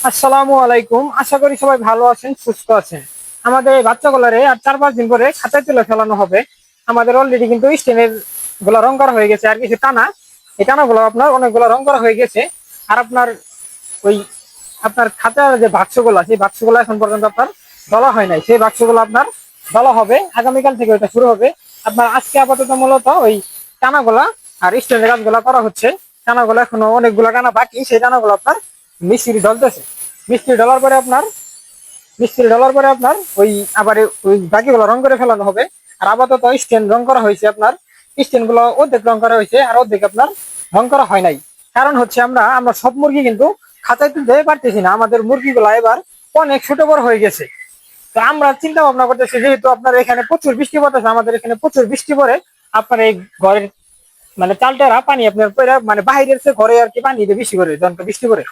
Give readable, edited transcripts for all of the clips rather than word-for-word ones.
আসসালামু আলাইকুম। আশা করি সবাই ভালো আছেন, সুস্থ আছেন। আমাদের এই বাচ্চাগুলারে আর 4-5 দিন পরে খাঁচায় তুলে ফেলানো হবে। আমাদের অলরেডি কিন্তু স্টেনের গুলা রং করা হয়ে গেছে, আর কিছু টানা, এই টানাগুলো আপনার অনেকগুলো রং করা হয়ে গেছে। আর আপনার ওই আপনার খাঁচার যে বাক্সগুলো, সেই বাক্সগুলো এখন পর্যন্ত আপনার দলা হয় নাই। সেই বাক্সগুলো আপনার দলা হবে আগামীকাল থেকে, ওইটা শুরু হবে। আপনার আজকে আপাতত মূলত ওই টানাগুলা আর স্টেনের কাজগুলা করা হচ্ছে। টানাগুলো এখনো অনেকগুলো টানা বাকি, সেই টানাগুলো আপনার মিস্ত্রি ঢলতেছে। মিস্ত্রি ঢলার পরে আপনার মিস্ত্রি ঢলার পরে আপনার ওই আবার ওই বাকিগুলো রং করে ফেলানো হবে। আর আপাতত স্ট্যান্ড রং করা হয়েছে, আপনার স্ট্যান্ড গুলো অর্ধেক রং করা হয়েছে আর অর্ধেক আপনার রং করা হয় নাই। কারণ হচ্ছে আমরা আমরা সব মুরগি কিন্তু খাঁচায় তুলতে পারতেছি না। আমাদের মুরগিগুলো এবার অনেক ছোট বড় হয়ে গেছে। তো আমরা চিন্তা ভাবনা করতেছি, যেহেতু আপনার এখানে প্রচুর বৃষ্টি পড়তেছে, আমাদের এখানে প্রচুর বৃষ্টি পড়ে, আপনার এই ঘরের মানে চালটারা পানি আপনার মানে বাইরের সে ঘরে আর কি পানি দিয়ে বেশি করে, যখন বৃষ্টি পড়ে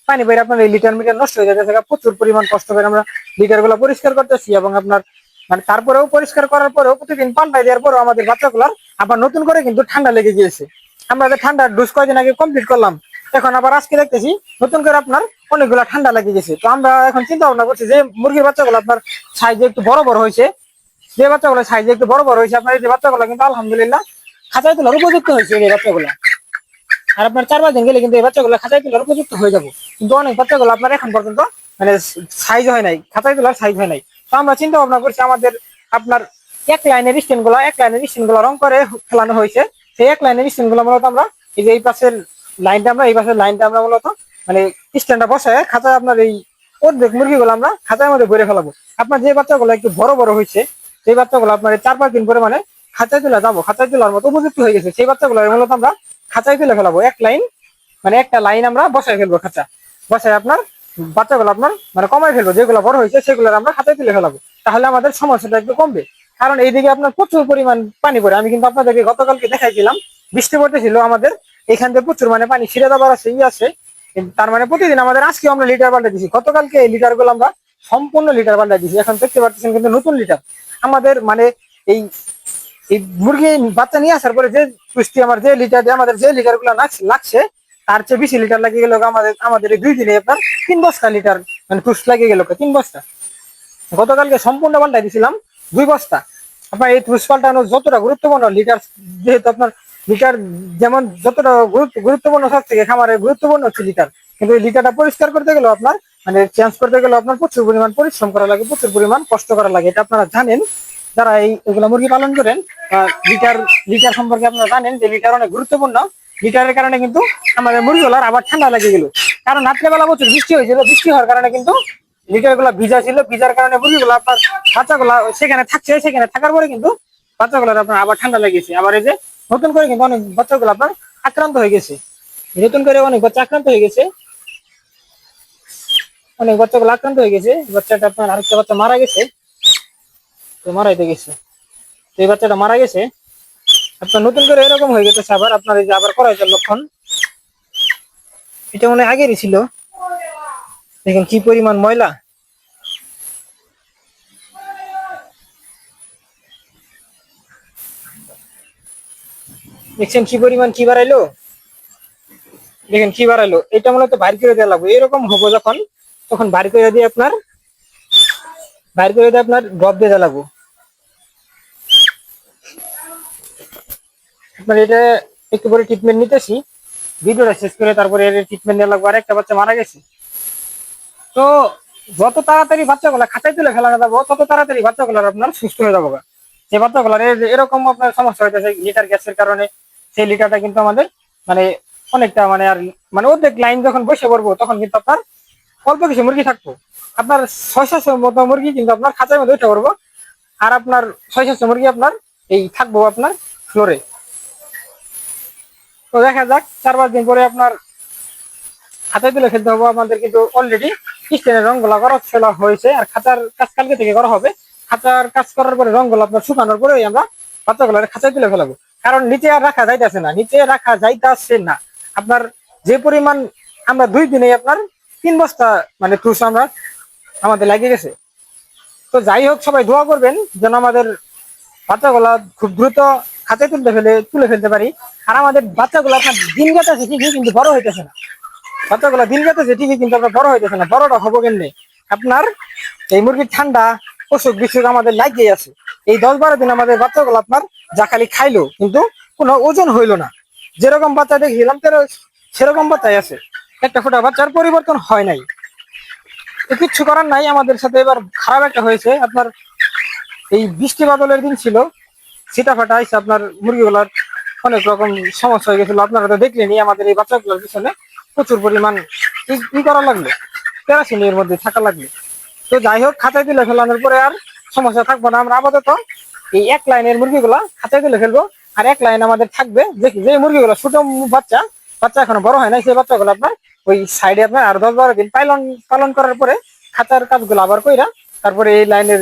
পানি বাইরে আপনার এই লিটার মিটার নষ্ট হয়ে যাচ্ছে। প্রচুর পরিমাণ কষ্ট করে আমরা লিটার গুলো পরিষ্কার করতেছি, এবং আপনার মানে তারপরেও পরিষ্কার করার পরেও প্রতিদিন পাল্টাই দেওয়ার পরেও আমাদের বাচ্চাগুলার আবার নতুন করে কিন্তু ঠান্ডা লেগে গিয়েছে। আমরা যে ঠান্ডার ডোজ কয়দিন আগে কমপ্লিট করলাম, এখন আবার আজকে দেখতেছি নতুন করে আপনার অনেকগুলা ঠান্ডা লেগে গেছে। তো আমরা এখন চিন্তা ভাবনা করছি যে মুরগির বাচ্চাগুলো আপনার সাইজে একটু বড় বড় হয়েছে, যে বাচ্চাগুলো সাইজে একটু বড় বড় হয়েছে, আপনার এই যে বাচ্চাগুলো কিন্তু আলহামদুলিল্লাহ খাঁচায় তোলার উপযুক্ত হয়েছে এই বাচ্চাগুলো। আর আপনার 4-5 দিন গেলে কিন্তু এই বাচ্চাগুলো খাঁচায় তোলার উপযুক্ত হয়ে যাবো। কিন্তু অনেক বাচ্চাগুলো আপনার এখন পর্যন্ত মানে সাইজ হয় নাই, খাঁচায় তোলার সাইজ হয় নাই। তো আমরা চিন্তা ভাবনা করছি আমাদের আপনার এক লাইনের স্টেন গুলো রং করে ফেলানো হয়েছে। সেই এক লাইনের স্টেন গুলো মূলত আমরা এই যে এই পাশের লাইনটা আমরা মূলত মানে স্ট্যান্ডটা বসায় খাঁচায় আপনার এই অর্ধেক মুরগিগুলো আমরা খাঁচার মধ্যে ভরে ফেলাবো। আপনার যে বাচ্চাগুলো একটু বড় বড় হয়েছে, সেই বাচ্চাগুলো আপনার 4-5 দিন পরে মানে খাঁচায় তোলা যাবো, খাঁচায় তোলার মতো উপযুক্ত হয়ে গেছে, সেই বাচ্চাগুলো মূলত আমরা খাঁচায় তুলে ফেলাবো। এক লাইন মানে একটা লাইন আমরা বসায় ফেলবো, খাঁচা বসায় আপনার বাচ্চাগুলো আপনার মানে কমাই ফেলবো, যেগুলো বড় হয়েছে সেগুলো আমরা খাঁচায় তুলে ফেলাবো। তাহলে আমাদের সমস্যাটা একটু কমবে। কারণ এইদিকে আপনার প্রচুর পরিমাণ পানি পড়ে। আমি কিন্তু আপনাদেরকে গতকালকে দেখাইছিলাম, বৃষ্টি পড়তেছিল আমাদের এখান থেকে প্রচুর মানে পানি ছিঁড়ে দেওয়ার আছে আছে। তার মানে প্রতিদিন আমাদের আজকে আমরা লিটার পাল্টা দিচ্ছি, গতকালকে এই লিটার গুলো আমরা সম্পূর্ণ লিটার পাল্টা দিচ্ছি। এখন দেখতে পাচ্ছেন কিন্তু নতুন লিটার আমাদের মানে এই এই মুরগি বাচ্চা নিয়ে আসার পরে যে পুষ্টি আমার যে লিটার দিয়ে আমাদের যে লিটার গুলো লাগছে, তার চেয়ে বেশি লিটার লাগিয়ে গেল আমাদের আমাদের এই 2 দিনে আপনার 3 বস্তা লিটার মানে টুস লাগিয়ে গেল 3 বস্তা। গতকালকে সম্পূর্ণ পাল্টাই দিয়েছিলাম 2 বস্তা। আপনার এই টুস পাল্টানো যতটা গুরুত্বপূর্ণ লিটার, যেহেতু আপনার লিটার যেমন যতটা গুরুত্বপূর্ণ সব থেকে খামারের গুরুত্বপূর্ণ হচ্ছে লিটার, কিন্তু এই লিটারটা পরিষ্কার করতে গেলে আপনার মানে চেঞ্জ করতে গেলে আপনার প্রচুর পরিমাণ পরিশ্রম করা লাগে, প্রচুর পরিমাণ কষ্ট করা লাগে। এটা আপনারা জানেন যারা এগুলো মুরগি পালন করেন। লিটার লিটার সম্পর্কে আপনারা জানেন যে লিটার অনেক গুরুত্বপূর্ণ। লিটারের কারণে কিন্তু আমাদের মুরগিগুলার আবার ঠান্ডা লেগে গেল, কারণ রাত্রেবেলা প্রচুর বৃষ্টি হয়েছিল, বৃষ্টি হওয়ার কারণে কিন্তু লিটার গুলা ভিজা ছিল, ভিজার কারণে মুরগিগুলো আপনার বাচ্চাগুলা সেখানে থাকছে, সেখানে থাকার পরে কিন্তু বাচ্চাগুলোর আপনার আবার ঠান্ডা লেগেছে। আবার এই যে নতুন করে কিন্তু অনেক বাচ্চাগুলো আপনার আক্রান্ত হয়ে গেছে, নতুন করে অনেক বাচ্চা আক্রান্ত হয়ে গেছে, অনেক বাচ্চাগুলো আক্রান্ত হয়ে গেছে। বাচ্চাটা আপনার আরেকটা বাচ্চা মারা গেছে, তো মারাইতে গেছে, তো এই বাচ্চাটা মারা গেছে। আপনার নতুন করে এরকম হয়ে গেছে আবার আপনার এই যে আবার করাইতের লক্ষণ। এটা মনে হয় আগেরই ছিল, দেখেন কি পরিমাণ ময়লা। দেখছেন কি পরিমাণ কি বাড়াইলো, দেখেন কি বাড়াইলো। এটা মূলত বাইর করে দেওয়া লাগবে, এরকম হবো যখন তখন বাইর করে দিয়ে আপনার ড্রপ দিয়ে দেওয়া লাগবো। আপনার এটা একটু পরে ট্রিটমেন্ট নিতেছি, ভিডিওটা শেষ করে তারপরে এর ট্রিটমেন্ট নেওয়া লাগবে। আর একটা বাচ্চা মারা গেছে। তো যত তাড়াতাড়ি বাচ্চাগুলো খাঁচায় তুলে ফেলানো যাবো, তত তাড়াতাড়ি বাচ্চাগুলোর আপনার সুস্থ হয়ে যাবো। যে বাচ্চাগুলোর এরকম আপনার সমস্যা হইতেছে লিটার গ্যাসের কারণে, সেই লিটারটা কিন্তু আমাদের মানে অনেকটা মানে আর মানে অর্ধেক লাইন যখন বসে পড়বো, তখন কিন্তু আপনার অল্প কিছু মুরগি থাকবো। আপনার 600 মতো মুরগি কিন্তু আপনার খাঁচার মধ্যে উঠে পড়বো। আর আপনার 600 মুরগি আপনার এই থাকবো আপনার ফ্লোরে। তো দেখা যাক 4-5 দিন পরে আপনার খাঁচায় তুলে ফেলতে হবে আমাদের। কিন্তু অলরেডি স্টেনের রং গুলা করা ফেলা হয়েছে, আর খাঁচার কাজ কালকে থেকে করা হবে। খাঁচার কাজ করার পরে রং গুলো আপনার শুকানোর পরে আমরা বাচ্চাগুলো খাঁচায় তুলে ফেলাবো। কারণ নিচে আর রাখা যাইতেছে না, নিচে রাখা যাইতেছে না। আপনার যে পরিমাণ আমরা 2 দিনে আপনার 3 বস্তা মানে টুস আমরা আমাদের লাগিয়ে গেছে। তো যাই হোক, সবাই দোয়া করবেন যেন আমাদের বাচ্চাগুলা খুব দ্রুত খাঁচায় তুলে ফেলতে পারি। আর আমাদের বাচ্চাগুলো আপনার দিন যাচ্ছে ঠিকই, কিন্তু বড় হইতেছে না। বাচ্চাগুলো দিন যেতেছে ঠিকই, কিন্তু আপনার বড় হইতেছে না। বড়টা হবো কেমনে? আপনার এই মুরগির ঠান্ডা অসুখ বিসুখ আমাদের লাগিয়ে আছে। এই 10-12 দিন আমাদের বাচ্চাগুলো আপনার যা খালি খাইলো, কিন্তু কোনো ওজন হইলো না। যেরকম বাচ্চা দেখছিলাম সেরকম বাচ্চাই আছে, একটা ফোটা বাচ্চার পরিবর্তন হয় নাই। তো কিচ্ছু করার নাই, আমাদের সাথে এবার খারাপ একটা হয়েছে। আপনার এই বৃষ্টি বাদলের দিন ছিল, ছিটা ফাটা হয়েছে, আপনার মুরগিগুলার অনেক রকম সমস্যা হয়ে গেছিল। আপনারা তো দেখলেনি, আমাদের এই বাচ্চাগুলোর পিছনে প্রচুর পরিমাণ ই করা লাগলো, প্যারাসিনের মধ্যে থাকা লাগলো। তো যাই হোক, খাঁচায় তুলে ফেলানোর পরে আর সমস্যা থাকবো না। আমরা আপাতত এই এক লাইনের মুরগিগুলা খাঁচায় তুলে ফেলবো, আর এক লাইন আমাদের থাকবে দেখি যে মুরগিগুলো ছোট বাচ্চা বাচ্চা এখনো বড় হয় নাই, সেই বাচ্চাগুলো আপনার ওই সাইডে আপনার আর 10-12 দিন পালন পালন করার পরে খাঁচার কাজগুলো আবার কইরা তারপরে এই লাইনের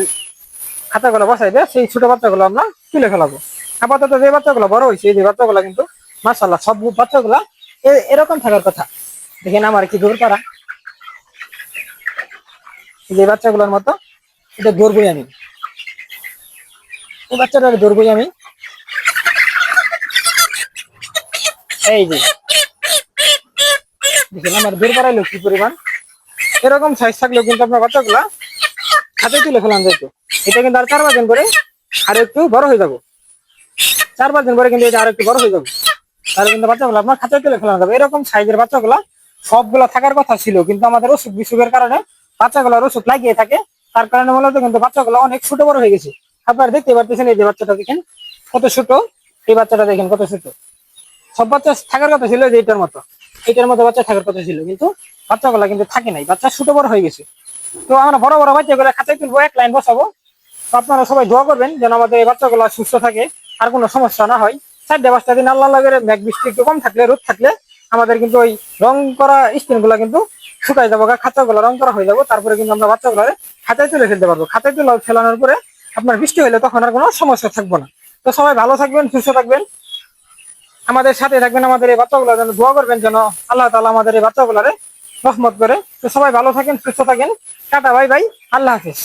খাঁচাগুলো বসাই দেয়, সেই ছোট বাচ্চাগুলো আমরা তুলে ফেলাবো। আপাতত যে বাচ্চাগুলো বড় হয়েছে, এই যে বাচ্চাগুলো কিন্তু মাশাআল্লাহ সব বাচ্চাগুলা এরকম থাকার কথা। দেখেন আমার কি দূর তারা, যে বাচ্চাগুলোর মতো এটা ধরবই আমি, এই বাচ্চাটার ধরবই আমি। এই যে দেখেন আমার দূর পাড়াইলো কি পরিমাণ। এরকম সাইজ থাকলেও কিন্তু আপনার বাচ্চাগুলা হাতে তুলে ফেলান যেত। এটা কিন্তু আর 4-5 দিন পরে আরো একটু বড় হয়ে যাবো। 4-5 দিন পরে কিন্তু এটা আরো একটু বড় হয়ে যাবে, তাহলে কিন্তু বাচ্চাগুলো আপনার খাঁচায় তুলে ফেলানো যাবে। এরকম সাইজের বাচ্চাগুলা সবগুলা থাকার কথা ছিল, কিন্তু আমাদের অসুখ বিসুখের কারণে বাচ্চাগুলোর অসুখ লাগিয়ে থাকে। তার কারণে মূলত কিন্তু বাচ্চাগুলো অনেক ছোট বড় হয়ে গেছে। আপনারা দেখতে পারতেছেন এই যে বাচ্চাটা দেখেন কত ছোট, এই বাচ্চাটা দেখেন কত ছোট। সব বাচ্চা থাকার কথা ছিল যে এটার মতো বাচ্চা থাকার কথা ছিল, কিন্তু বাচ্চাগুলা কিন্তু থাকে নাই, বাচ্চা ছোট বড় হয়ে গেছে। তো আমরা বড় বড় বাচ্চাগুলো খাঁচায় তুলবো, এক লাইন বসাবো। তো আপনারা সবাই দোয়া করবেন যেন আমাদের এই বাচ্চাগুলো সুস্থ থাকে, আর কোনো সমস্যা না হয়। 4-5 দিন আল্লাহ লাগে মেঘ বৃষ্টি একটু কম থাকলে, রোদ থাকলে আমাদের কিন্তু ওই রং করা স্কিন গুলা কিন্তু শুকাই যাবো, খাঁচাগুলো রং করা হয়ে যাবো। তারপরে কিন্তু আমরা বাচ্চাগুলো খাঁচায় তুলে ফেলতে পারবো। খাঁচায় তুলে ফেলানোর পরে আপনার বৃষ্টি হলে তখন আর কোনো সমস্যা থাকবো না। তো সবাই ভালো থাকবেন, সুস্থ থাকবেন, আমাদের সাথে থাকবেন, আমাদের এই বাচ্চাগুলো যেন দোয়া করবেন যেন আল্লাহ তাআলা আমাদের এই বাচ্চাগুলোরে রহমত করে। তো সবাই ভালো থাকেন, সুস্থ থাকেন, টাটা, বাই বাই, আল্লাহ হাফেজ।